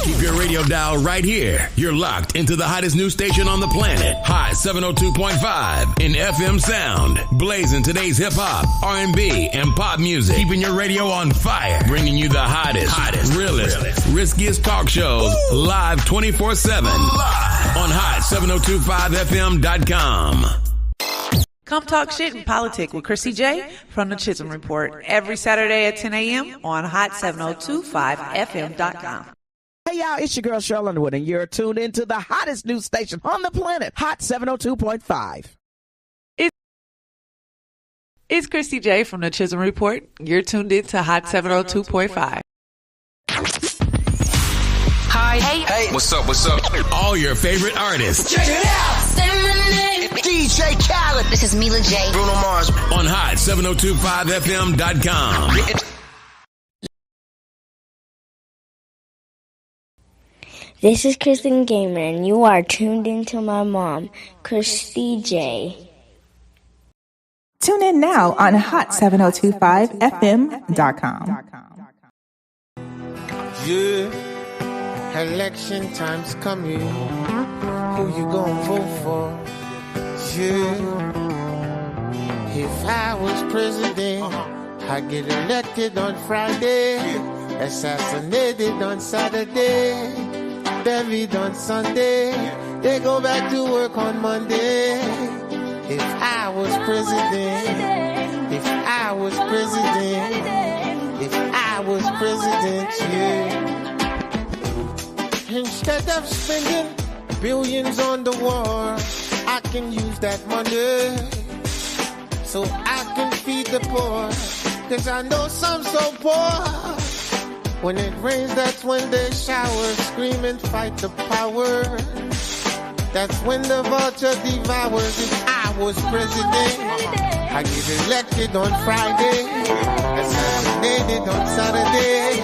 Keep your radio dial right here. You're locked into the hottest news station on the planet. Hot 702.5 in FM sound. Blazing today's hip-hop, R&B, and pop music. Keeping your radio on fire. Bringing you the hottest, realest, riskiest talk shows live 24/7 on hot7025fm.com. Come talk shit and politic with Kristie J from the Chisholm Report every Saturday at 10 a.m. on hot7025fm.com. Hey y'all, it's your girl Cheryl Underwood, and you're tuned into the hottest news station on the planet, Hot 702.5. It's Kristie J from the Chisholm Report. You're tuned into Hot 702.5. Hi. Hey. What's up? All your favorite artists. Check it out. Say my name. DJ Khaled. This is Mila J. Bruno Mars. On hot7025fm.com. This is Kristen Gamer, and you are tuned into my mom, Kristie J. Tune in now on hot7025fm.com. Yeah, election time's coming. Who you gonna vote for? Yeah, if I was president, I'd get elected on Friday, assassinated on Saturday, buried on Sunday, they go back to work on Monday. If I was president, yeah. Instead of spending billions on the war, I can use that money so I can feed the poor. Cause I know some so poor. When it rains, that's when they shower, scream and fight the power. That's when the vulture devours. If I was president, I get elected on Friday, assassinated on Saturday,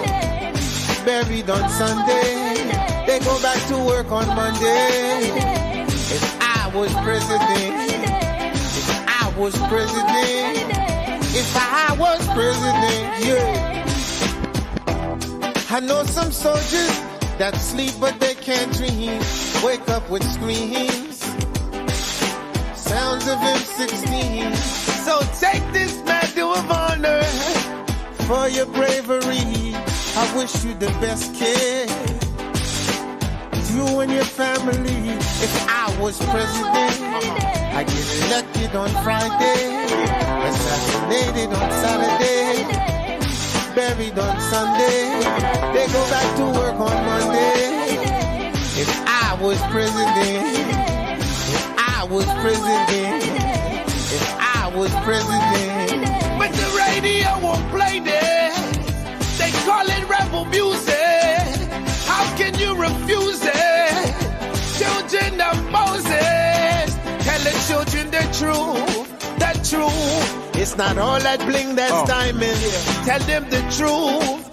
buried on Sunday, they go back to work on Monday. If I was president, yeah. I know some soldiers that sleep but they can't dream, wake up with screams, sounds of M16. So take this medal of honor for your bravery. I wish you the best, kid, you and your family. If I was president, I get elected on Friday, assassinated on Saturday, buried on Sunday, they go back to work on Monday. If I was president, but the radio won't play this. They call it rebel music. How can you refuse it? Children of Moses, tell the children the truth. It's not all that bling that's diamond. Tell them the truth.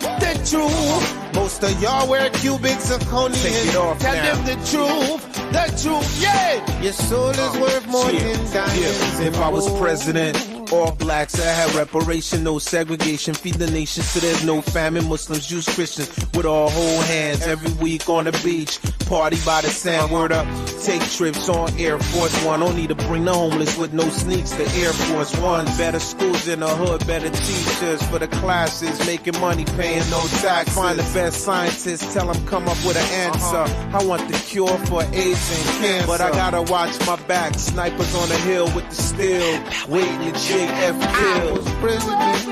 Most of y'all wear cubic zirconium. Tell them the truth, yeah. Your soul is worth more than diamonds. If I was president, all blacks, I have reparation, no segregation, feed the nation so there's no famine. Muslims, Jews, Christians, with all whole hands every week on the beach. Party by the sand, word up. Take trips on Air Force One. Don't need to bring the homeless with no sneaks to Air Force One. Better schools in the hood, better teachers for the classes, making money, paying no tax. Find the best scientists, tell them come up with an answer. I want the cure for AIDS and cancer, but I gotta watch my back. Snipers on the hill with the steel, waiting to JF kill. I was president,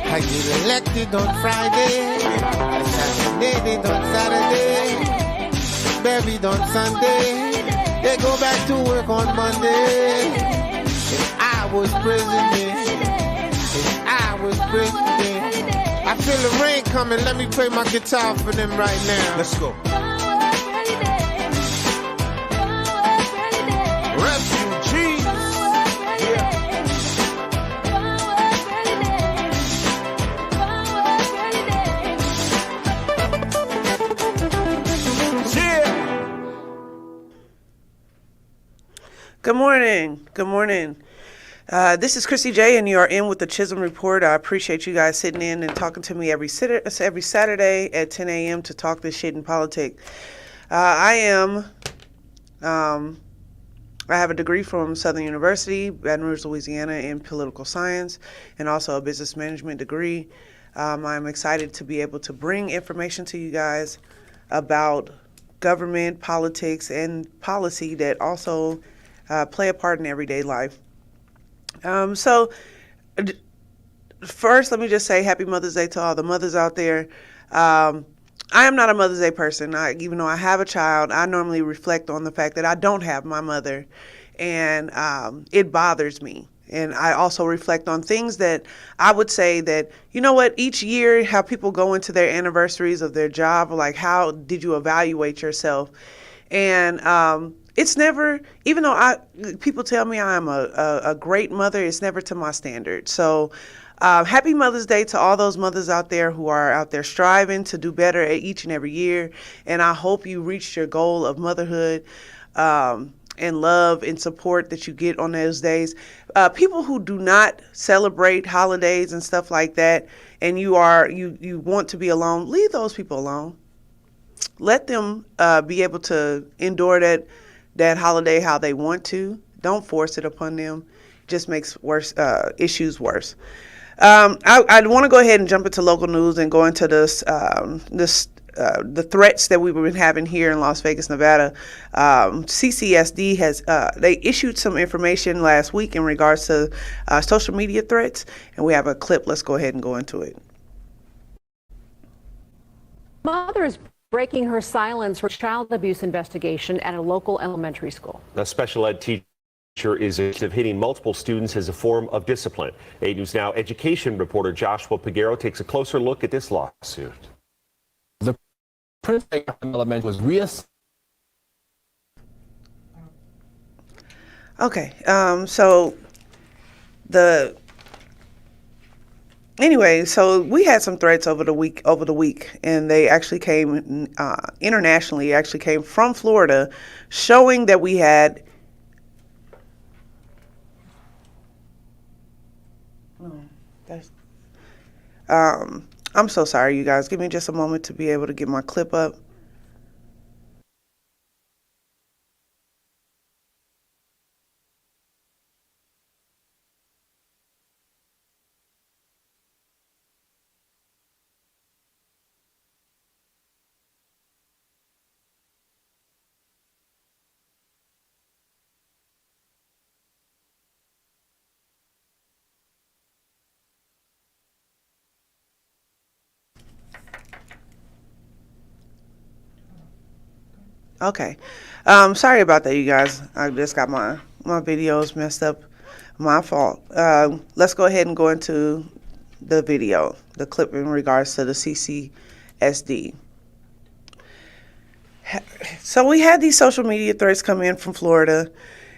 I get elected on Friday, assassinated on Saturday, buried on Sunday, they go back to work on Monday. If I was president, I feel the rain coming, let me play my guitar for them right now. Let's go. Refugees, yeah. Good morning. This is Kristie J, and you are in with the Chisholm Report. I appreciate you guys sitting in and talking to me every Saturday at 10 a.m. to talk this shit in politics. I have a degree from Southern University, Baton Rouge, Louisiana, in political science, and also a business management degree. I'm excited to be able to bring information to you guys about government, politics, and policy that also play a part in everyday life. So first, let me just say Happy Mother's Day to all the mothers out there. I am not a Mother's Day person. Even though I have a child, I normally reflect on the fact that I don't have my mother, and it bothers me. And I also reflect on things that I would say that, you know what, each year how people go into their anniversaries of their job, like how did you evaluate yourself? And it's never, even though people tell me I am a great mother, it's never to my standard. So happy Mother's Day to all those mothers out there who are out there striving to do better at each and every year. And I hope you reached your goal of motherhood and love and support that you get on those days. People who do not celebrate holidays and stuff like that, and you want to be alone, leave those people alone. Let them be able to endure that holiday how they want to. Don't force it upon them. It just makes issues worse. I want to go ahead and jump into local news and go into the threats that we've been having here in Las Vegas, Nevada. CCSD they issued some information last week in regards to social media threats, and we have a clip. Let's go ahead and go into it. Mother is breaking her silence for child abuse investigation at a local elementary school. A special ed teacher is hitting multiple students as a form of discipline. 8 News Now education reporter Joshua Piguero takes a closer look at this lawsuit. The principal element was Okay, so we had some threats over the week, and they actually came internationally. Actually came from Florida, showing that we had. I'm so sorry, you guys. Give me just a moment to be able to get my clip up. Okay. Sorry about that, you guys. I just got my videos messed up. My fault. Let's go ahead and go into the video, the clip in regards to the CCSD. So we had these social media threats come in from Florida,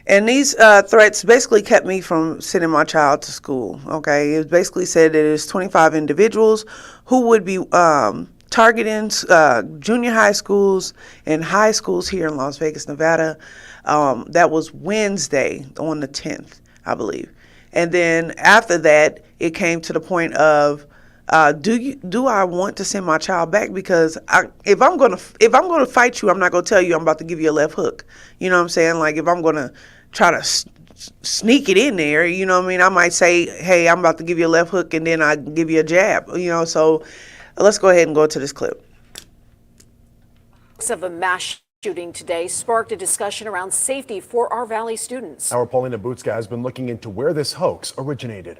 and these threats basically kept me from sending my child to school. Okay, it basically said that there's 25 individuals who would be targeting junior high schools and high schools here in Las Vegas, Nevada. That was Wednesday on the 10th, I believe. And then after that, it came to the point of, do I want to send my child back? Because if I'm gonna fight you, I'm not gonna tell you I'm about to give you a left hook. You know what I'm saying? Like if I'm gonna try to sneak it in there, you know what I mean? I might say, hey, I'm about to give you a left hook, and then I give you a jab. You know, so. Let's go ahead and go to this clip. Of a mass shooting today sparked a discussion around safety for our Valley students. Our Paulina Bootska has been looking into where this hoax originated.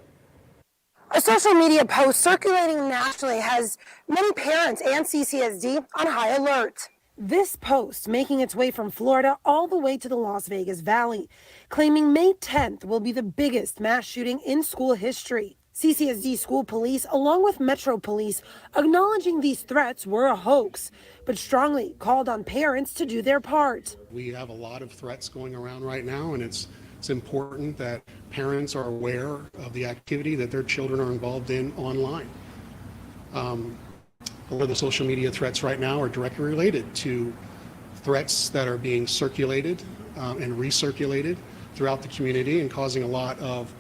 A social media post circulating nationally has many parents and CCSD on high alert. This post making its way from Florida all the way to the Las Vegas Valley, claiming May 10th will be the biggest mass shooting in school history. CCSD school police, along with Metro Police, acknowledging these threats were a hoax, but strongly called on parents to do their part. We have a lot of threats going around right now, and it's important that parents are aware of the activity that their children are involved in online. A lot of the social media threats right now are directly related to threats that are being circulated and recirculated throughout the community and causing a lot of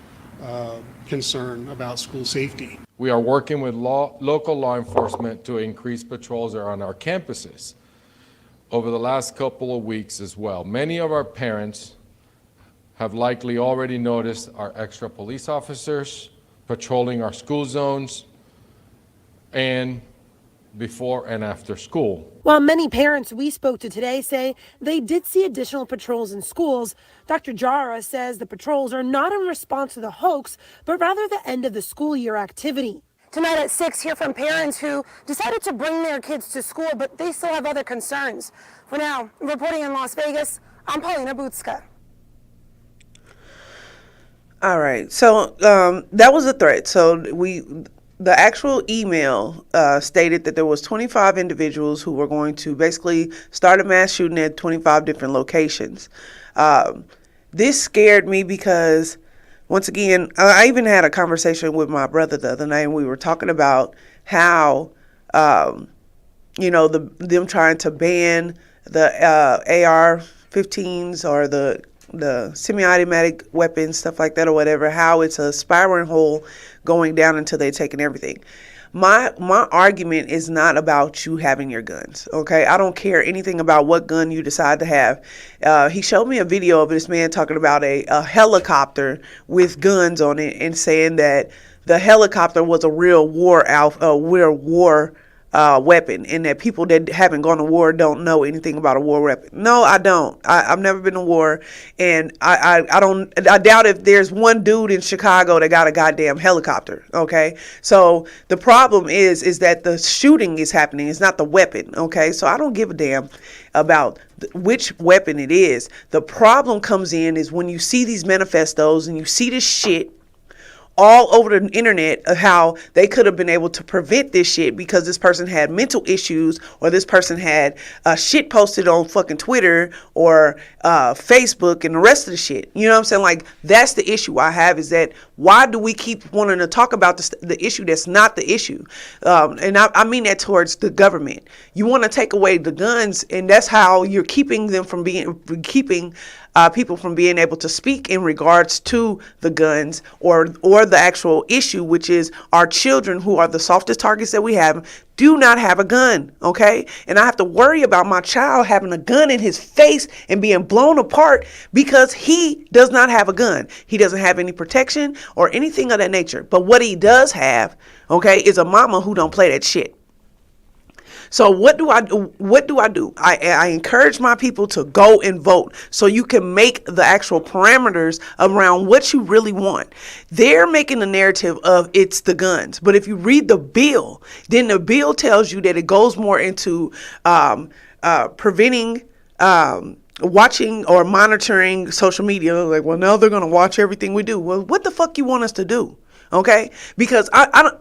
concern about school safety. We are working with local law enforcement to increase patrols on our campuses over the last couple of weeks as well. Many of our parents have likely already noticed our extra police officers patrolling our school zones and before and after school. While many parents we spoke to today say they did see additional patrols in schools, Dr. Jara says the patrols are not in response to the hoax, but rather the end of the school year activity. Tonight at 6, hear from parents who decided to bring their kids to school, but they still have other concerns. For now, reporting in Las Vegas, I'm Paulina Butska. All right. So that was a threat. So the actual email stated that there was 25 individuals who were going to basically start a mass shooting at 25 different locations. This scared me because, once again, I even had a conversation with my brother the other night, and we were talking about how, them trying to ban the AR-15s or the semi-automatic weapons, stuff like that or whatever, how it's a spiraling hole going down until they're taking everything. My argument is not about you having your guns, okay? I don't care anything about what gun you decide to have. He showed me a video of this man talking about a helicopter with guns on it and saying that the helicopter was a real war weapon, and that people that haven't gone to war don't know anything about a war weapon. No, I don't. I've never been to war, and I doubt if there's one dude in Chicago that got a goddamn helicopter. Okay, so the problem is that the shooting is happening. It's not the weapon. Okay, so I don't give a damn about which weapon it is. The problem comes in is when you see these manifestos and you see this shit all over the internet of how they could have been able to prevent this shit because this person had mental issues, or this person had shit posted on fucking Twitter or Facebook and the rest of the shit. You know what I'm saying? Like, that's the issue I have, is that why do we keep wanting to talk about the issue that's not the issue? And I mean that towards the government. You want to take away the guns, and that's how you're keeping them from people from being able to speak in regards to the guns or the actual issue, which is our children, who are the softest targets that we have, do not have a gun, okay? And I have to worry about my child having a gun in his face and being blown apart because he does not have a gun. He doesn't have any protection or anything of that nature. But what he does have, okay, is a mama who don't play that shit. So what do I do? I encourage my people to go and vote so you can make the actual parameters around what you really want. They're making the narrative of it's the guns. But if you read the bill, then the bill tells you that it goes more into preventing watching or monitoring social media. Like, well, now they're going to watch everything we do. Well, what the fuck you want us to do? Okay, because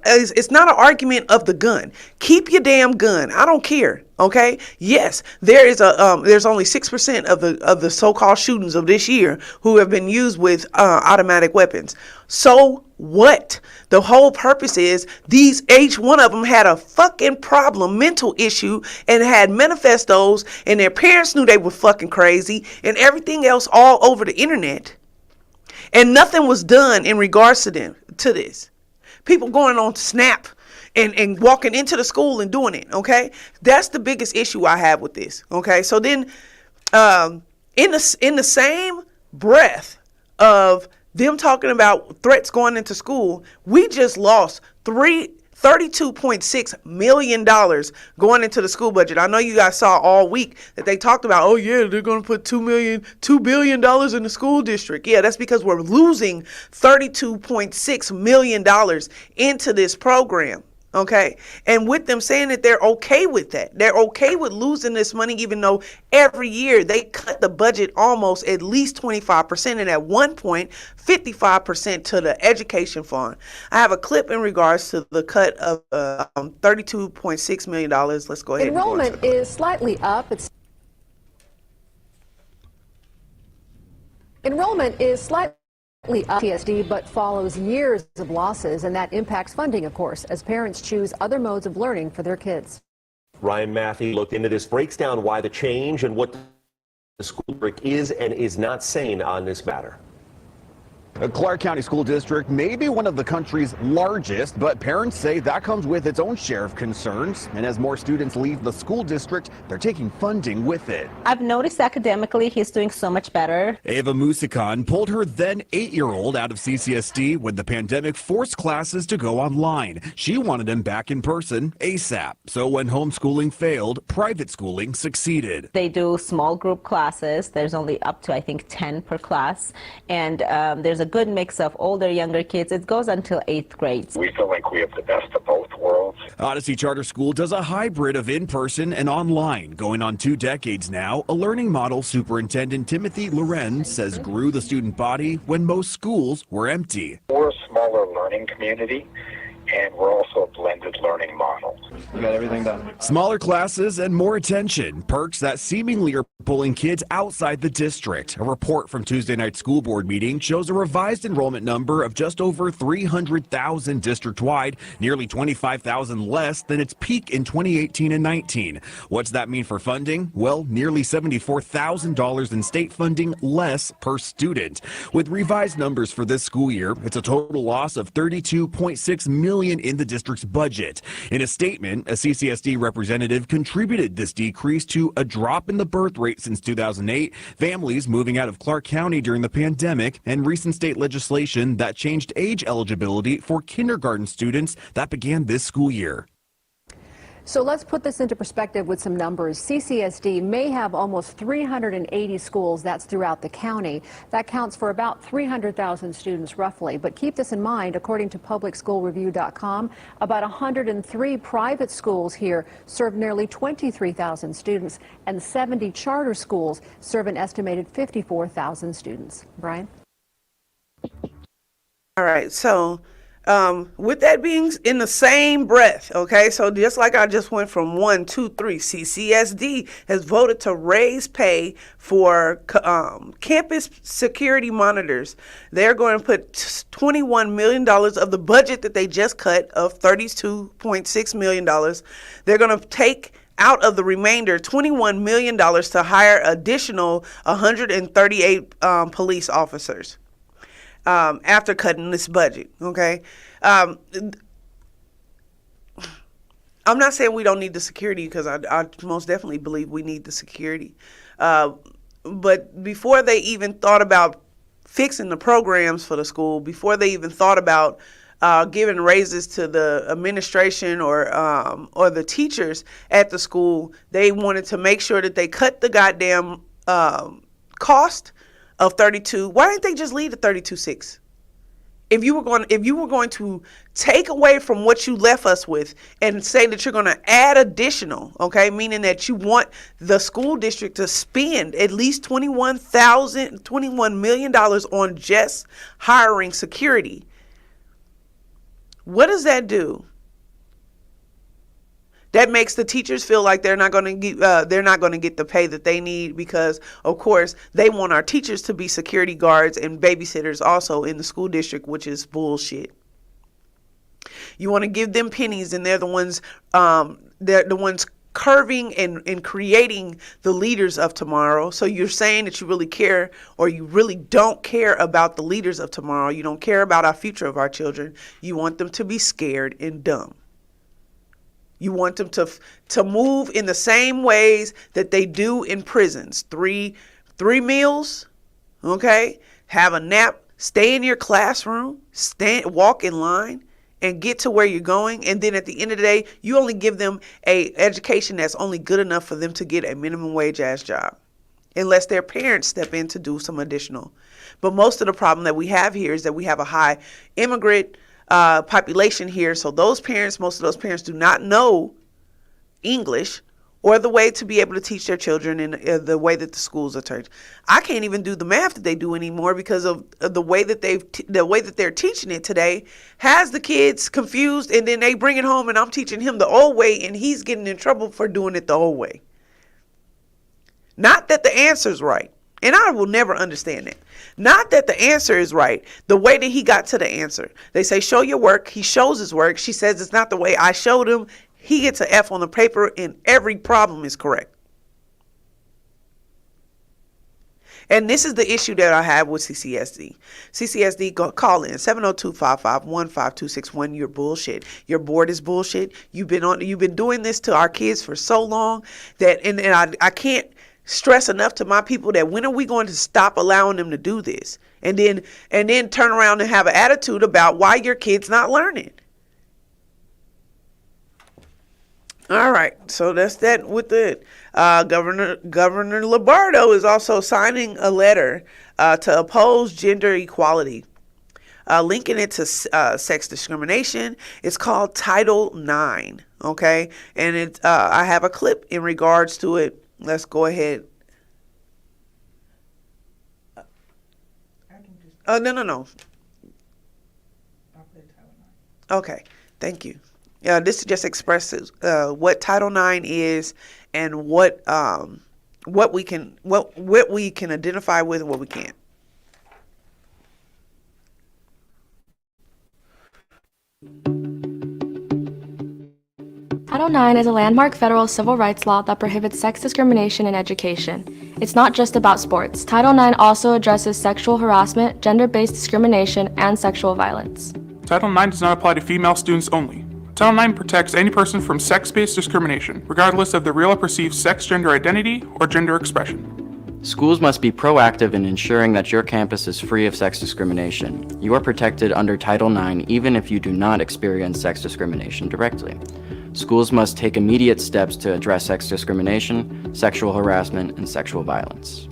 it's not an argument of the gun. Keep your damn gun. I don't care. Okay. Yes, there's only 6% of the so-called shootings of this year who have been used with automatic weapons. So what? The whole purpose is each one of them had a fucking problem, mental issue, and had manifestos, and their parents knew they were fucking crazy, and everything else all over the internet. And nothing was done in regards to this. People going on Snap and walking into the school and doing it, okay? That's the biggest issue I have with this, okay? So then in the same breath of them talking about threats going into school, we just lost $32.6 million going into the school budget. I know you guys saw all week that they talked about, oh yeah, they're going to put $2 billion in the school district. Yeah, that's because we're losing $32.6 million into this program. Okay. And with them saying that they're okay with that, they're okay with losing this money, even though every year they cut the budget almost at least 25%, and at one point 55% to the education fund. I have a clip in regards to the cut of $32.6 million. Let's go ahead. Enrollment is slightly up. Enrollment is slightly up TSD, but follows years of losses, and that impacts funding, of course, as parents choose other modes of learning for their kids. Ryan Matthew looked into this, breaks down why the change and what the school district is and is not saying on this matter. The Clark County School District may be one of the country's largest, but parents say that comes with its own share of concerns. And as more students leave the school district, they're taking funding with it. I've noticed academically he's doing so much better. Ava Musikan pulled her then 8-year-old out of CCSD when the pandemic forced classes to go online. She wanted him back in person ASAP. So when homeschooling failed, private schooling succeeded. They do small group classes. There's only up to, I think, 10 per class. And there's a good mix of older, younger kids. It goes until 8th grade. We feel like we have the best of both worlds. Odyssey Charter School does a hybrid of in-person and online, going on 2 decades now. A learning model Superintendent Timothy Lorenz says grew the student body when most schools were empty. We're a smaller learning community, and we're also a blended learning model. We got everything done. Smaller classes and more attention, perks that seemingly are pulling kids outside the district. A report from Tuesday night school board meeting shows a revised enrollment number of just over 300,000 district-wide, nearly 25,000 less than its peak in 2018 and 19. What's that mean for funding? Well, nearly $74,000 in state funding less per student. With revised numbers for this school year, it's a total loss of $32.6 million in the district's budget. In a statement, a CCSD representative contributed this decrease to a drop in the birth rate since 2008, families moving out of Clark County during the pandemic, and recent state legislation that changed age eligibility for kindergarten students that began this school year. So let's put this into perspective with some numbers. CCSD may have almost 380 schools. That's throughout the county. That counts for about 300,000 students roughly. But keep this in mind, according to publicschoolreview.com, about 103 private schools here serve nearly 23,000 students, and 70 charter schools serve an estimated 54,000 students. Brian? All right, so with that being in the same breath, okay, so just like I just went from 1, 2, 3, CCSD has voted to raise pay for campus security monitors. They're going to put $21 million of the budget that they just cut of $32.6 million. They're going to take out of the remainder $21 million to hire additional 138 police officers. After cutting this budget, okay? I'm not saying we don't need the security, because I most definitely believe we need the security. But before they even thought about fixing the programs for the school, before they even thought about giving raises to the administration or the teachers at the school, they wanted to make sure that they cut the goddamn cost of 32. Why didn't they just leave the 32.6? If you were going to take away from what you left us with and say that you're going to add additional, okay, meaning that you want the school district to spend at least $21 million on just hiring security. What does that do? That makes the teachers feel like they're not going to get the pay that they need, because, of course, they want our teachers to be security guards and babysitters also in the school district, which is bullshit. You want to give them pennies, and they're the ones curving and creating the leaders of tomorrow. So you're saying that you really care, or you really don't care about the leaders of tomorrow. You don't care about our future of our children. You want them to be scared and dumb. You want them to move in the same ways that they do in prisons. Three meals, okay? Have a nap, stay in your classroom, walk in line, and get to where you're going. And then at the end of the day, you only give them a education that's only good enough for them to get a minimum wage ass job, unless their parents step in to do some additional. But most of the problem that we have here is that we have a high immigrant population here. So most of those parents do not know English or the way to be able to teach their children in the way that the schools are turned. I can't even do the math that they do anymore because of the way that they're teaching it today has the kids confused, and then they bring it home and I'm teaching him the old way and he's getting in trouble for doing it the old way. Not that the answer's right. And I will never understand that. Not that the answer is right, the way that he got to the answer. They say, show your work. He shows his work. She says it's not the way I showed him. He gets an F on the paper and every problem is correct. And this is the issue that I have with CCSD. CCSD, call in 702-551-5261. You're bullshit. Your board is bullshit. You've been doing this to our kids for so long that, and I can't stress enough to my people that when are we going to stop allowing them to do this? And then turn around and have an attitude about why your kid's not learning. All right, so that's that with it. Governor Lombardo is also signing a letter to oppose gender equality, linking it to sex discrimination. It's called Title IX, okay? And I have a clip in regards to it. Let's go ahead. No. Okay, thank you. This just expresses what Title IX is and what we can identify with and what we can't. Title IX is a landmark federal civil rights law that prohibits sex discrimination in education. It's not just about sports. Title IX also addresses sexual harassment, gender-based discrimination, and sexual violence. Title IX does not apply to female students only. Title IX protects any person from sex-based discrimination, regardless of their real or perceived sex, gender identity, or gender expression. Schools must be proactive in ensuring that your campus is free of sex discrimination. You are protected under Title IX even if you do not experience sex discrimination directly. Schools must take immediate steps to address sex discrimination, sexual harassment, and sexual violence.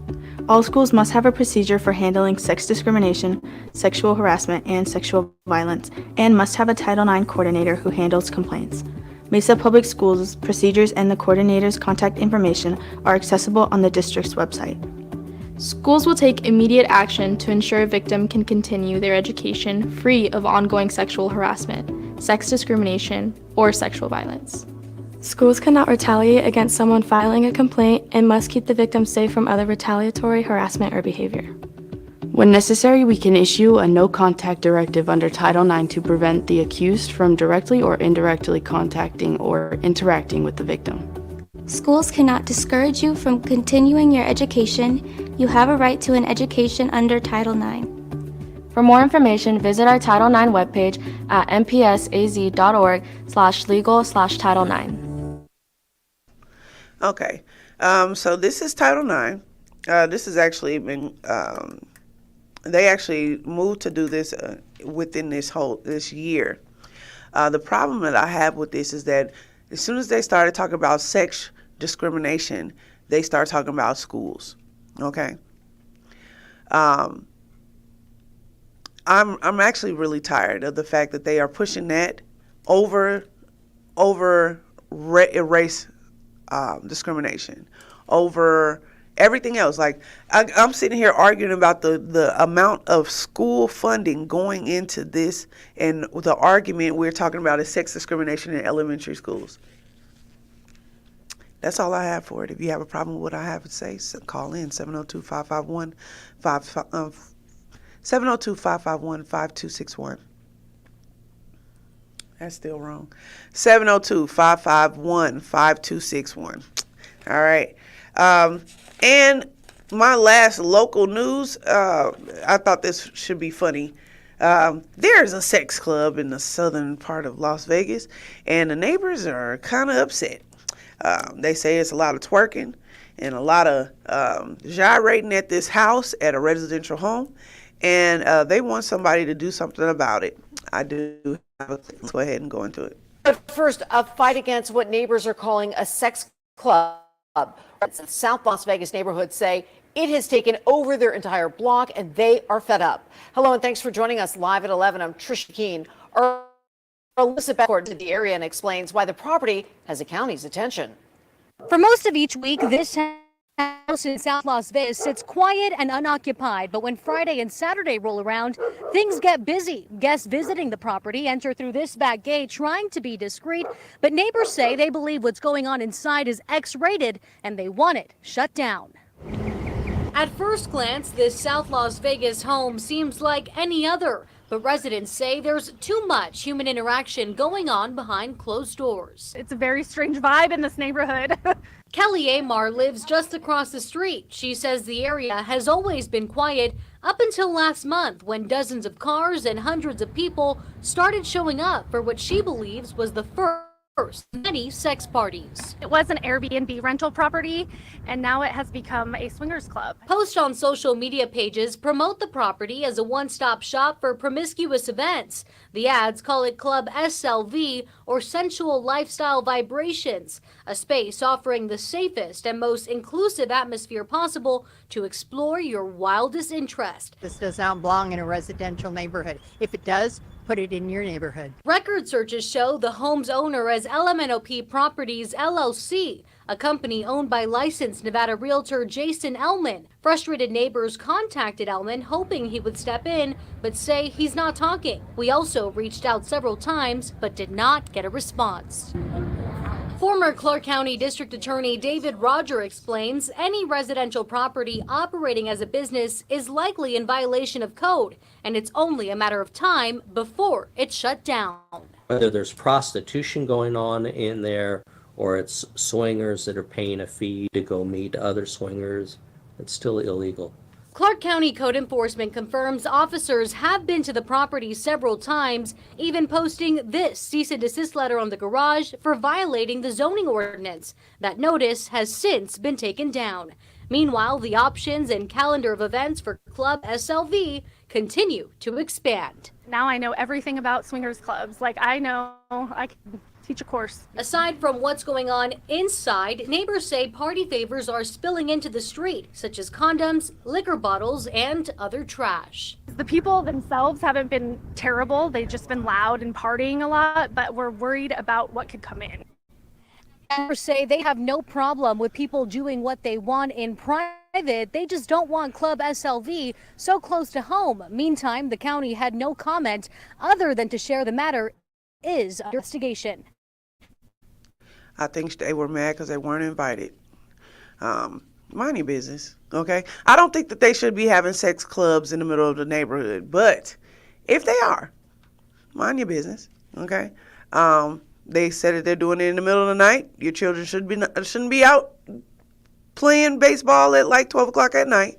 All schools must have a procedure for handling sex discrimination, sexual harassment, and sexual violence, and must have a Title IX coordinator who handles complaints. Mesa Public Schools' procedures and the coordinator's contact information are accessible on the district's website. Schools will take immediate action to ensure a victim can continue their education free of ongoing sexual harassment, sex discrimination, or sexual violence. Schools cannot retaliate against someone filing a complaint and must keep the victim safe from other retaliatory harassment or behavior. When necessary, we can issue a no-contact directive under Title IX to prevent the accused from directly or indirectly contacting or interacting with the victim. Schools cannot discourage you from continuing your education. You have a right to an education under Title IX. For more information, visit our Title IX webpage at mpsaz.org/legal/Title IX. Okay, so this is Title IX. This has actually been, they actually moved to do this within this year. The problem that I have with this is that as soon as they started talking about sex discrimination, they start talking about schools. Okay. I'm actually really tired of the fact that they are pushing that over race discrimination, over everything else. Like I'm sitting here arguing about the amount of school funding going into this, and the argument we're talking about is sex discrimination in elementary schools. That's all I have for it. If you have a problem with what I have to say, call in 702-551-5261. That's still wrong. 702-551-5261. All right. And my last local news, I thought this should be funny. There's a sex club in the southern part of Las Vegas, and the neighbors are kind of upset. They say it's a lot of twerking and a lot of gyrating at this house at a residential home, and they want somebody to do something about it. I do have a clip. Let's go ahead and go into it. But first, a fight against what neighbors are calling a sex club. South Las Vegas neighborhoods say it has taken over their entire block, and they are fed up. Hello, and thanks for joining us live at 11. I'm Trisha Keene. Alyssa Beckford to the area and explains why the property has the county's attention. For most of each week, this house in South Las Vegas sits quiet and unoccupied. But when Friday and Saturday roll around, things get busy. Guests visiting the property enter through this back gate trying to be discreet. But neighbors say they believe what's going on inside is X-rated and they want it shut down. At first glance, this South Las Vegas home seems like any other, but residents say there's too much human interaction going on behind closed doors. It's a very strange vibe in this neighborhood. Kelly Amar lives just across the street. She says the area has always been quiet up until last month when dozens of cars and hundreds of people started showing up for what she believes was the first of many sex parties. It was an Airbnb rental property, and now it has become a swingers club. Posts on social media pages promote the property as a one-stop shop for promiscuous events. The ads call it Club SLV, or Sensual Lifestyle Vibrations, a space offering the safest and most inclusive atmosphere possible to explore your wildest interest. This does not belong in a residential neighborhood. If it does, put it in your neighborhood. Record searches show the home's owner as LMNOP Properties LLC, a company owned by licensed Nevada realtor Jason Ellman. Frustrated neighbors contacted Ellman hoping he would step in, but say he's not talking. We also reached out several times, but did not get a response. Former Clark County District Attorney David Roger explains any residential property operating as a business is likely in violation of code, and it's only a matter of time before it's shut down. Whether there's prostitution going on in there or it's swingers that are paying a fee to go meet other swingers, it's still illegal. Clark County Code Enforcement confirms officers have been to the property several times, even posting this cease and desist letter on the garage for violating the zoning ordinance. That notice has since been taken down. Meanwhile, the options and calendar of events for Club SLV continue to expand. Now I know everything about swingers clubs. Like I know I can teach a course. Aside from what's going on inside, neighbors say party favors are spilling into the street, such as condoms, liquor bottles, and other trash. The people themselves haven't been terrible. They've just been loud and partying a lot, but we're worried about what could come in. Neighbors say they have no problem with people doing what they want in private. They just don't want Club SLV so close to home. Meantime, the county had no comment other than to share the matter is under investigation. I think they were mad because they weren't invited. Mind your business, okay? I don't think that they should be having sex clubs in the middle of the neighborhood, but if they are, mind your business, okay? They said that they're doing it in the middle of the night. Your children shouldn't be out playing baseball at like 12 o'clock at night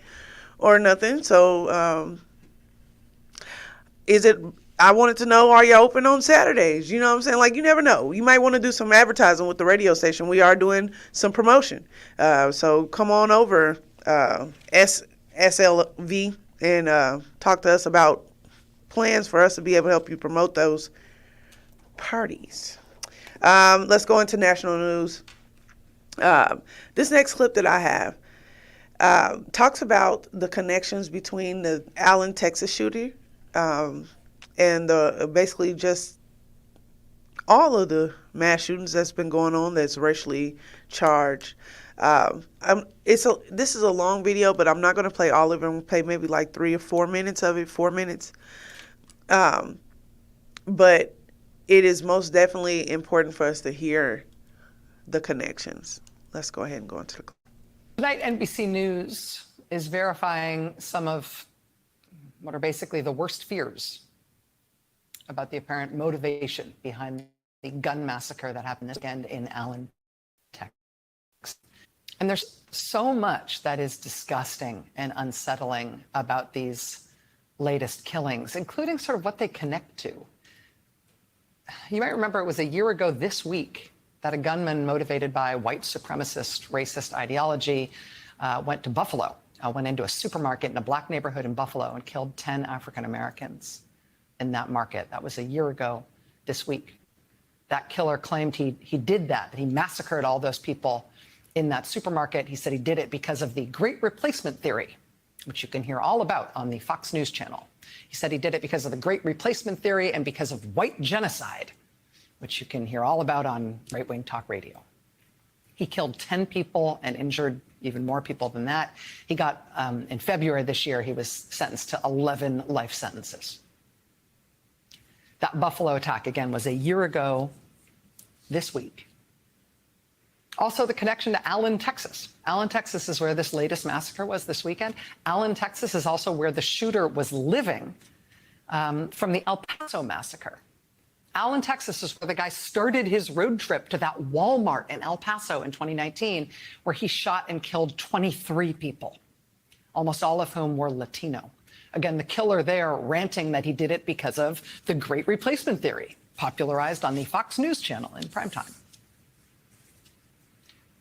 or nothing. So I wanted to know, are you open on Saturdays? You know what I'm saying? Like, you never know. You might want to do some advertising with the radio station. We are doing some promotion. So come on over, SLV, and talk to us about plans for us to be able to help you promote those parties. Let's go into national news. This next clip that I have talks about the connections between the Allen, Texas shooter and basically just all of the mass shootings that's been going on that's racially charged. This is a long video, but I'm not going to play all of it. I'm going to play maybe like 3 or 4 minutes of it, 4 minutes. But it is most definitely important for us to hear the connections. Let's go ahead and go into the clip. Tonight, NBC News is verifying some of what are basically the worst fears about the apparent motivation behind the gun massacre that happened this weekend in Allen, Texas. And there's so much that is disgusting and unsettling about these latest killings, including sort of what they connect to. You might remember it was a year ago this week that a gunman motivated by white supremacist, racist ideology went to Buffalo, went into a supermarket in a black neighborhood in Buffalo and killed 10 African Americans in that market. That was a year ago this week. That killer claimed he did that he massacred all those people in that supermarket. He said he did it because of the Great Replacement theory, which you can hear all about on the Fox News channel. He said he did it because of the Great Replacement theory and because of white genocide, which you can hear all about on right-wing talk radio. He killed 10 people and injured even more people than that. He got, in February this year, he was sentenced to 11 life sentences. That Buffalo attack, again, was a year ago this week. Also, the connection to Allen, Texas. Allen, Texas is where this latest massacre was this weekend. Allen, Texas is also where the shooter was living from the El Paso massacre. Allen, Texas is where the guy started his road trip to that Walmart in El Paso in 2019, where he shot and killed 23 people, almost all of whom were Latino. Again, the killer there ranting that he did it because of the Great Replacement theory, popularized on the Fox News channel in primetime.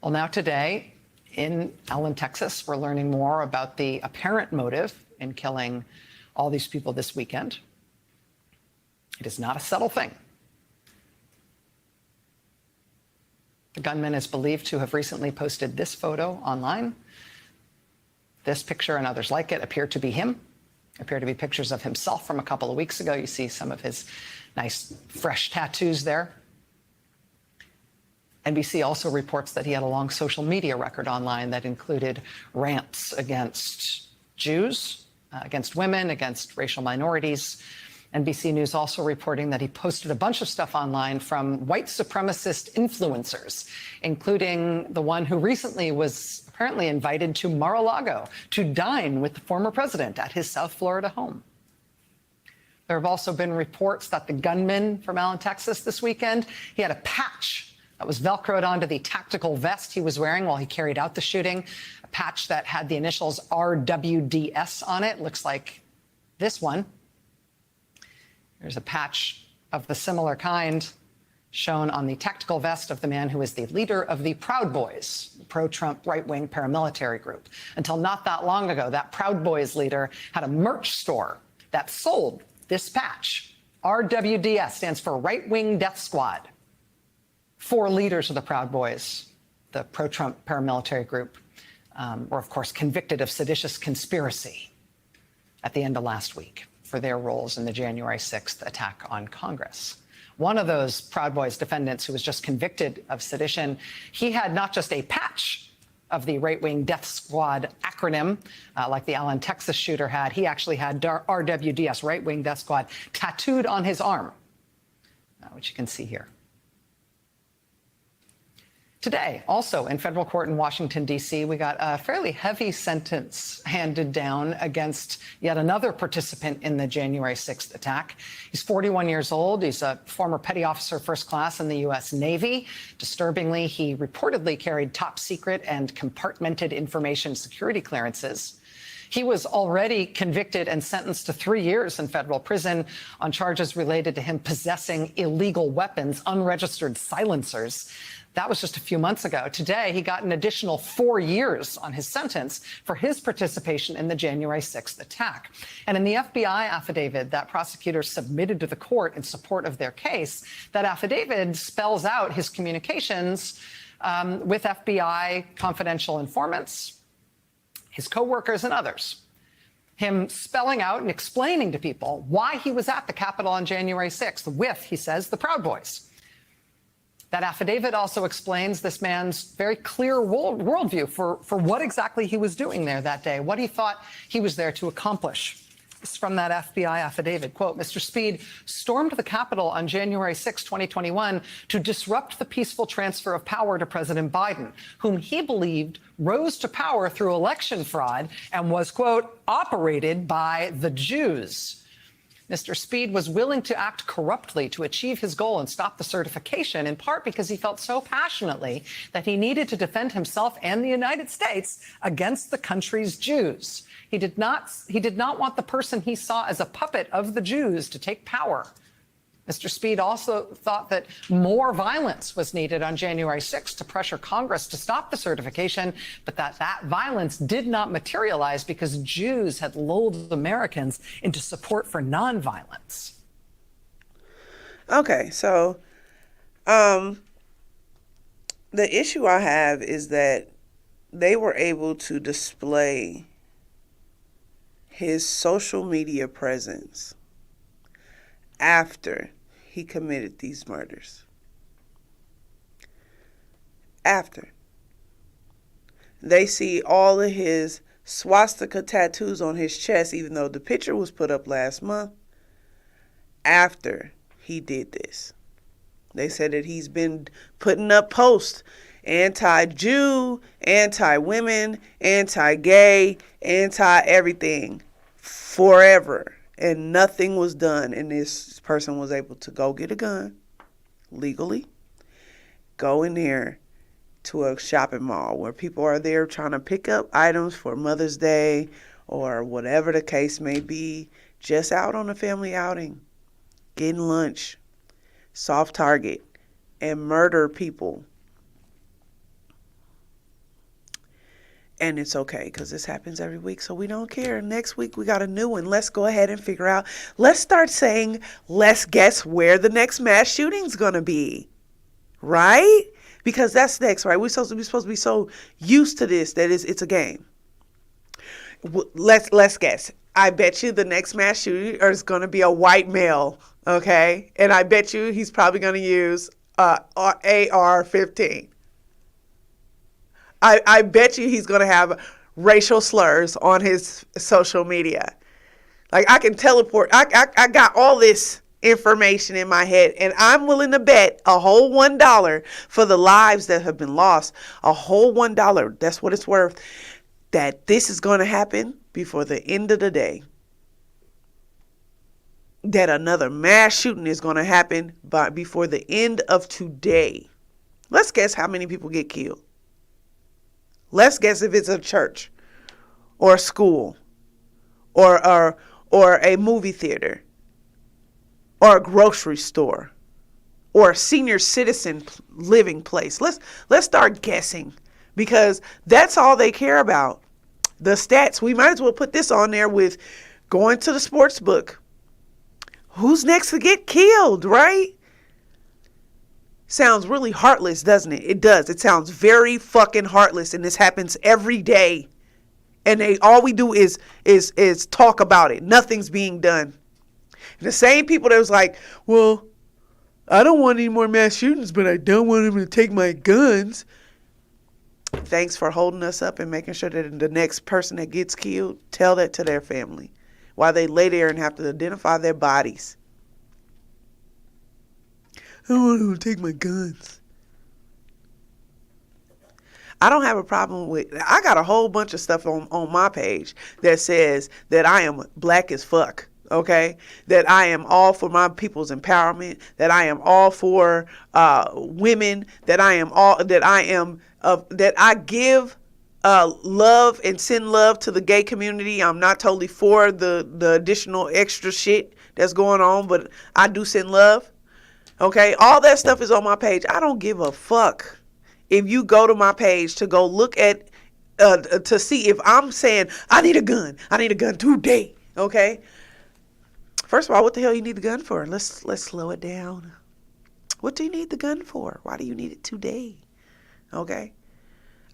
Well, now today in Allen, Texas, we're learning more about the apparent motive in killing all these people this weekend. It is not a subtle thing. The gunman is believed to have recently posted this photo online. This picture and others like it appear to be him, appear to be pictures of himself from a couple of weeks ago. You see some of his nice, fresh tattoos there. NBC also reports that he had a long social media record online that included rants against Jews, against women, against racial minorities. NBC News also reporting that he posted a bunch of stuff online from white supremacist influencers, including the one who recently was apparently invited to Mar-a-Lago to dine with the former president at his South Florida home. There have also been reports that the gunman from Allen, Texas this weekend, he had a patch that was Velcroed onto the tactical vest he was wearing while he carried out the shooting, a patch that had the initials RWDS on it. Looks like this one. There's a patch of the similar kind shown on the tactical vest of the man who is the leader of the Proud Boys, the pro-Trump right-wing paramilitary group. Until not that long ago, that Proud Boys leader had a merch store that sold this patch. RWDS stands for Right-Wing Death Squad. 4 leaders of the Proud Boys, the pro-Trump paramilitary group, were, of course, convicted of seditious conspiracy at the end of last week for their roles in the January 6th attack on Congress. One of those Proud Boys defendants who was just convicted of sedition, he had not just a patch of the right-wing death squad acronym, like the Allen, Texas shooter had. He actually had RWDS, right-wing death squad, tattooed on his arm, which you can see here. Today, also in federal court in Washington, D.C., we got a fairly heavy sentence handed down against yet another participant in the January 6th attack. He's 41 years old. He's a former petty officer first class in the U.S. Navy. Disturbingly, he reportedly carried top secret and compartmented information security clearances. He was already convicted and sentenced to 3 years in federal prison on charges related to him possessing illegal weapons, unregistered silencers. That was just a few months ago. Today, he got an additional 4 years on his sentence for his participation in the January 6th attack. And in the FBI affidavit that prosecutors submitted to the court in support of their case, that affidavit spells out his communications with FBI confidential informants, his coworkers, and others. Him spelling out and explaining to people why he was at the Capitol on January 6th with, he says, the Proud Boys. That affidavit also explains this man's very clear worldview for what exactly he was doing there that day, what he thought he was there to accomplish. This is from that FBI affidavit. Quote, Mr. Speed stormed the Capitol on January 6, 2021 to disrupt the peaceful transfer of power to President Biden, whom he believed rose to power through election fraud and was, quote, operated by the Jews. Mr. Speed was willing to act corruptly to achieve his goal and stop the certification, in part because he felt so passionately that he needed to defend himself and the United States against the country's Jews. He did not want the person he saw as a puppet of the Jews to take power. Mr. Speed also thought that more violence was needed on January 6th to pressure Congress to stop the certification, but that violence did not materialize because Jews had lulled Americans into support for nonviolence. Okay, so the issue I have is that they were able to display his social media presence after he committed these murders. After. They see all of his swastika tattoos on his chest, even though the picture was put up last month, after he did this. They said that he's been putting up posts Anti-Jew, anti-women, anti-gay, anti-everything forever. And nothing was done. And this person was able to go get a gun legally, go in there to a shopping mall where people are there trying to pick up items for Mother's Day or whatever the case may be, just out on a family outing, getting lunch, soft target, and murder people. And it's okay because this happens every week, so we don't care. Next week we got a new one. Let's go ahead and figure out. Let's start saying, let's guess where the next mass shooting's gonna be, right? Because that's next, right? We're supposed to be so used to this that it's a game. Let's guess. I bet you the next mass shooting is gonna be a white male, okay? And I bet you he's probably gonna use AR-15. I bet you he's going to have racial slurs on his social media. Like, I can teleport. I got all this information in my head, and I'm willing to bet a whole $1 for the lives that have been lost, a whole $1, that's what it's worth, that this is going to happen before the end of the day. That another mass shooting is going to happen before the end of today. Let's guess how many people get killed. Let's guess if it's a church or a school or a movie theater or a grocery store or a senior citizen living place. Let's start guessing, because that's all they care about. The stats. We might as well put this on there with going to the sports book. Who's next to get killed, right? Sounds really heartless, doesn't it? It does. It sounds very fucking heartless, and this happens every day. And all we do is talk about it. Nothing's being done. And the same people that was like, well, I don't want any more mass shootings, but I don't want them to take my guns. Thanks for holding us up and making sure that the next person that gets killed, tell that to their family while they lay there and have to identify their bodies. I don't want them to take my guns. I don't have a problem with, I got a whole bunch of stuff on my page that says that I am black as fuck, okay? That I am all for my people's empowerment, that I am all for women, that I give love and send love to the gay community. I'm not totally for the additional extra shit that's going on, but I do send love. Okay, all that stuff is on my page. I don't give a fuck if you go to my page to go look at, to see if I'm saying, I need a gun today, okay? First of all, what the hell you need the gun for? Let's slow it down. What do you need the gun for? Why do you need it today? Okay?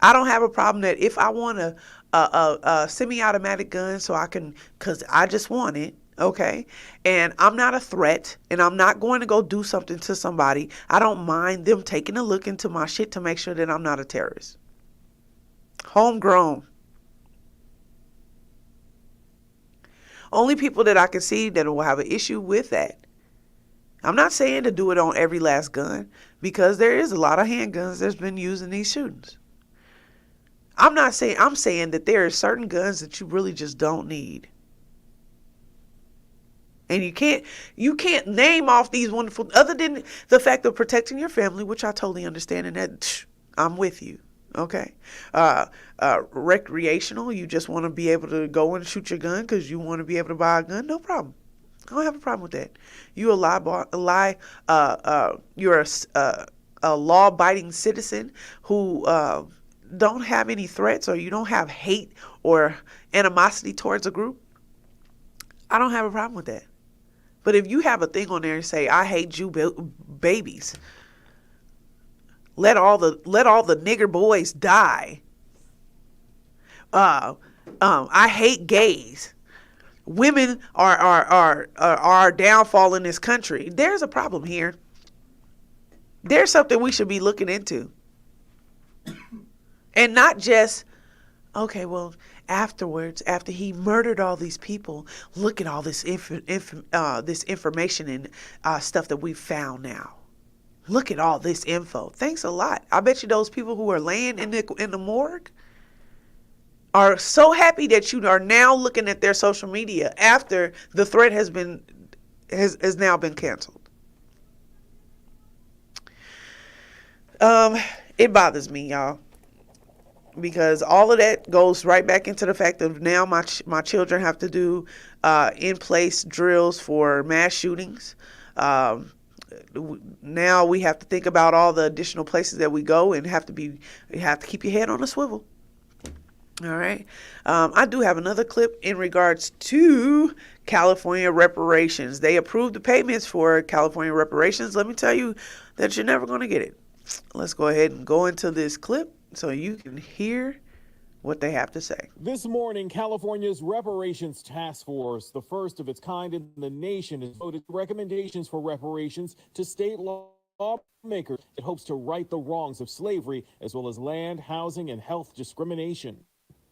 I don't have a problem that if I want a semi-automatic gun so I can, because I just want it, okay, and I'm not a threat, and I'm not going to go do something to somebody, I don't mind them taking a look into my shit to make sure that I'm not a terrorist. Homegrown. Only people that I can see that will have an issue with that. I'm not saying to do it on every last gun, because there is a lot of handguns that's been used in these shootings. I'm saying that there are certain guns that you really just don't need. And you can't name off these wonderful, other than the fact of protecting your family, which I totally understand, and that I'm with you. Okay. Recreational, you just want to be able to go and shoot your gun because you want to be able to buy a gun, no problem. I don't have a problem with that. You're a law-abiding citizen who don't have any threats, or you don't have hate or animosity towards a group. I don't have a problem with that. But if you have a thing on there and say, I hate Jew babies, let all the nigger boys die. I hate gays. Women are our downfall in this country. There's a problem here. There's something we should be looking into. And not just, okay, well, afterwards, after he murdered all these people, look at all this information and stuff that we've found now. Look at all this info. Thanks a lot. I bet you those people who are laying in the morgue are so happy that you are now looking at their social media after the threat has now been canceled. It bothers me, y'all, because all of that goes right back into the fact of now my children have to do in-place drills for mass shootings. Now we have to think about all the additional places that we go and you have to keep your head on a swivel. All right. I do have another clip in regards to California reparations. They approved the payments for California reparations. Let me tell you that you're never going to get it. Let's go ahead and go into this clip so you can hear what they have to say. This morning, California's Reparations Task Force, the first of its kind in the nation, has voted recommendations for reparations to state lawmakers. It hopes to right the wrongs of slavery, as well as land, housing, and health discrimination.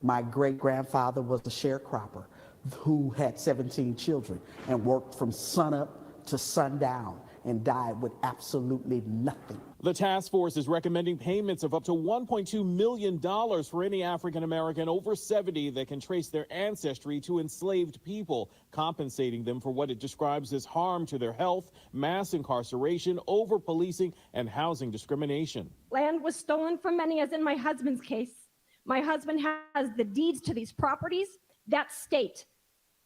My great-grandfather was a sharecropper who had 17 children and worked from sunup to sundown and died with absolutely nothing. The task force is recommending payments of up to $1.2 million for any African American over 70 that can trace their ancestry to enslaved people, compensating them for what it describes as harm to their health, mass incarceration, over-policing, and housing discrimination. Land was stolen from many, as in my husband's case. My husband has the deeds to these properties. That's state.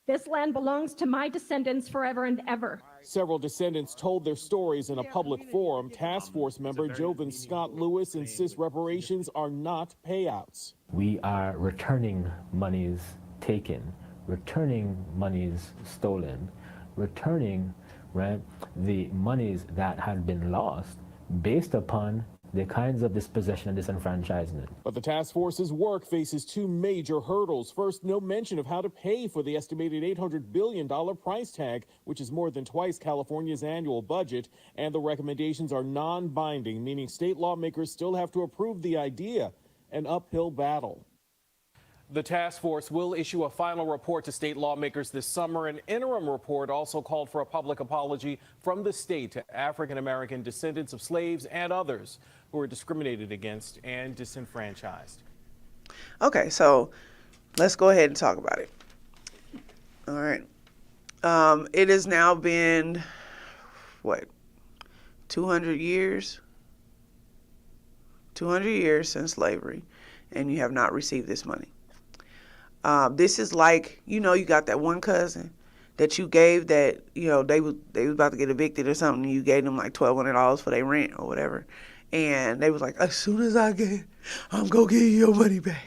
This land belongs to my descendants forever and ever. Several descendants told their stories in a public forum. Task Force member Jovan Scott Lewis insists reparations are not payouts. We are returning monies taken, returning monies stolen, returning the monies that had been lost based upon the kinds of dispossession and disenfranchisement. But the task force's work faces two major hurdles. First, no mention of how to pay for the estimated $800 billion price tag, which is more than twice California's annual budget. And the recommendations are non-binding, meaning state lawmakers still have to approve the idea. An uphill battle. The task force will issue a final report to state lawmakers this summer. An interim report also called for a public apology from the state to African-American descendants of slaves and others who were discriminated against and disenfranchised. Okay, so let's go ahead and talk about it. All right. It has now been, 200 years? 200 years since slavery, and you have not received this money. This is like, you got that one cousin that you gave that, they was about to get evicted or something, and you gave them like $1,200 for their rent or whatever. And they was like, as soon as I get, I'm going to give you your money back.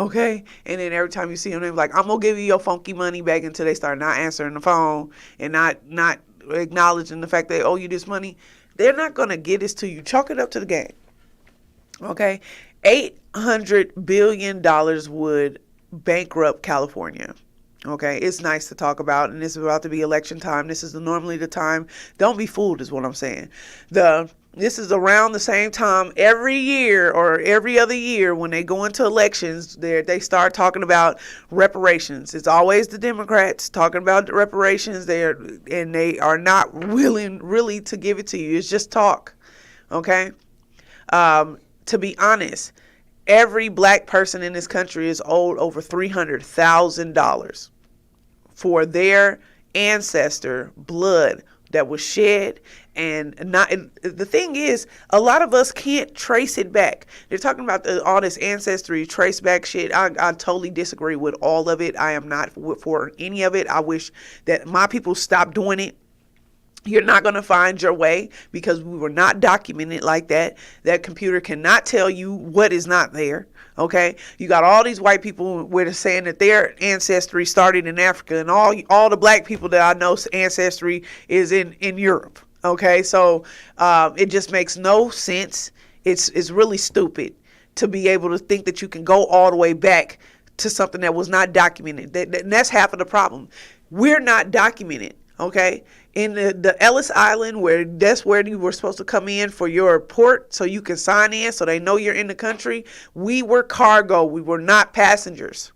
Okay? And then every time you see them, they was like, I'm going to give you your funky money back, until they start not answering the phone and not acknowledging the fact that they owe you this money. They're not going to get this to you. Chalk it up to the game. Okay? $800 billion would bankrupt California. Okay, it's nice to talk about, and it's about to be election time. This is normally the time. Don't be fooled, is what I'm saying. This is around the same time every year or every other year when they go into elections. They start talking about reparations. It's always the Democrats talking about the reparations. They are not willing really to give it to you. It's just talk. Okay, to be honest, every black person in this country is owed over $300,000 for their ancestor blood that was shed. And the thing is, a lot of us can't trace it back. They're talking about all this ancestry, trace back shit. I totally disagree with all of it. I am not for any of it. I wish that my people stop doing it. You're not going to find your way, because we were not documented like that. That computer cannot tell you what is not there. Okay, you got all these white people where they're saying that their ancestry started in Africa, and all the black people that I know ancestry is in Europe. Okay, so it just makes no sense. It's really stupid to be able to think that you can go all the way back to something that was not documented. And that's half of the problem. We're not documented. Okay, in the Ellis Island, that's where you were supposed to come in for your port so you can sign in so they know you're in the country. We were cargo. We were not passengers.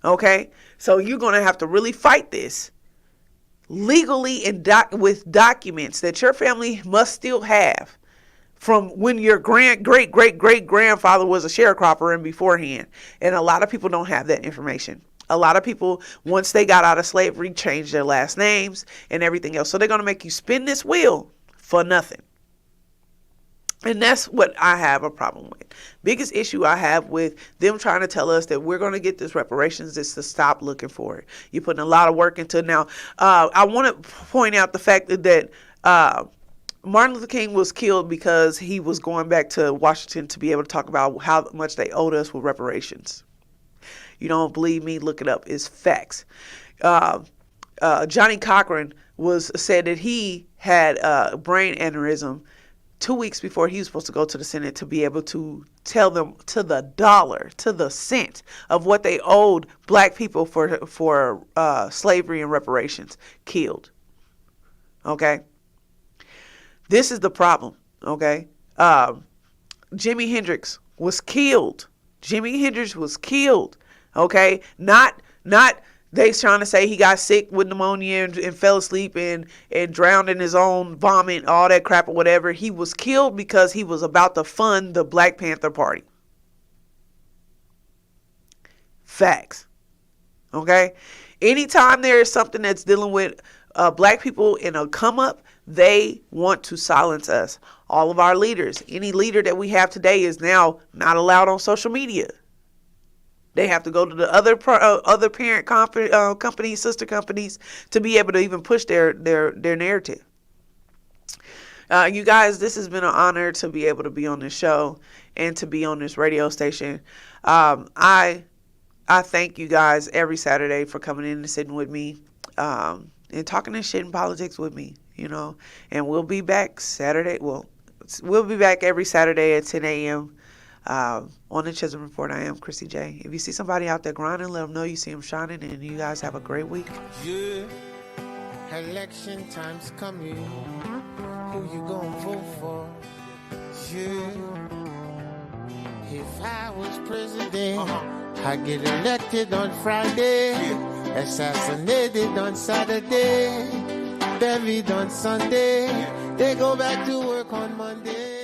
Okay, so you're going to have to really fight this legally and with documents that your family must still have from when your great-great-great-great-grandfather was a sharecropper and beforehand. And a lot of people don't have that information. A lot of people, once they got out of slavery, changed their last names and everything else. So they're going to make you spin this wheel for nothing. And that's what I have a problem with. Biggest issue I have with them trying to tell us that we're going to get this reparations is to stop looking for it. You're putting a lot of work into it. Now, I want to point out the fact that Martin Luther King was killed because he was going back to Washington to be able to talk about how much they owed us with reparations. You don't believe me? Look it up. It's facts. Johnny Cochran said that he had a brain aneurysm 2 weeks before he was supposed to go to the Senate to be able to tell them to the dollar, to the cent of what they owed black people for slavery and reparations. Killed. Okay? This is the problem. Okay? Jimi Hendrix was killed. Jimi Hendrix was killed. Okay? Not they trying to say he got sick with pneumonia and fell asleep and drowned in his own vomit, all that crap or whatever. He was killed because he was about to fund the Black Panther Party. Facts. Okay? Anytime there is something that's dealing with black people in a come up, they want to silence us. All of our leaders, any leader that we have today is now not allowed on social media. They have to go to the other parent companies, sister companies, to be able to even push their narrative. You guys, this has been an honor to be able to be on this show and to be on this radio station. I thank you guys every Saturday for coming in and sitting with me and talking this shit in politics with me, you know. And we'll be back Saturday. Well, we'll be back every Saturday at 10 a.m. On the Chisholm Report. I am Kristie J. If you see somebody out there grinding, let them know you see them shining, and you guys have a great week. Yeah, election time's coming. Who you gonna vote for? Yeah, if I was president, I'd get elected on Friday, assassinated on Saturday, buried on Sunday. They go back to work on Monday.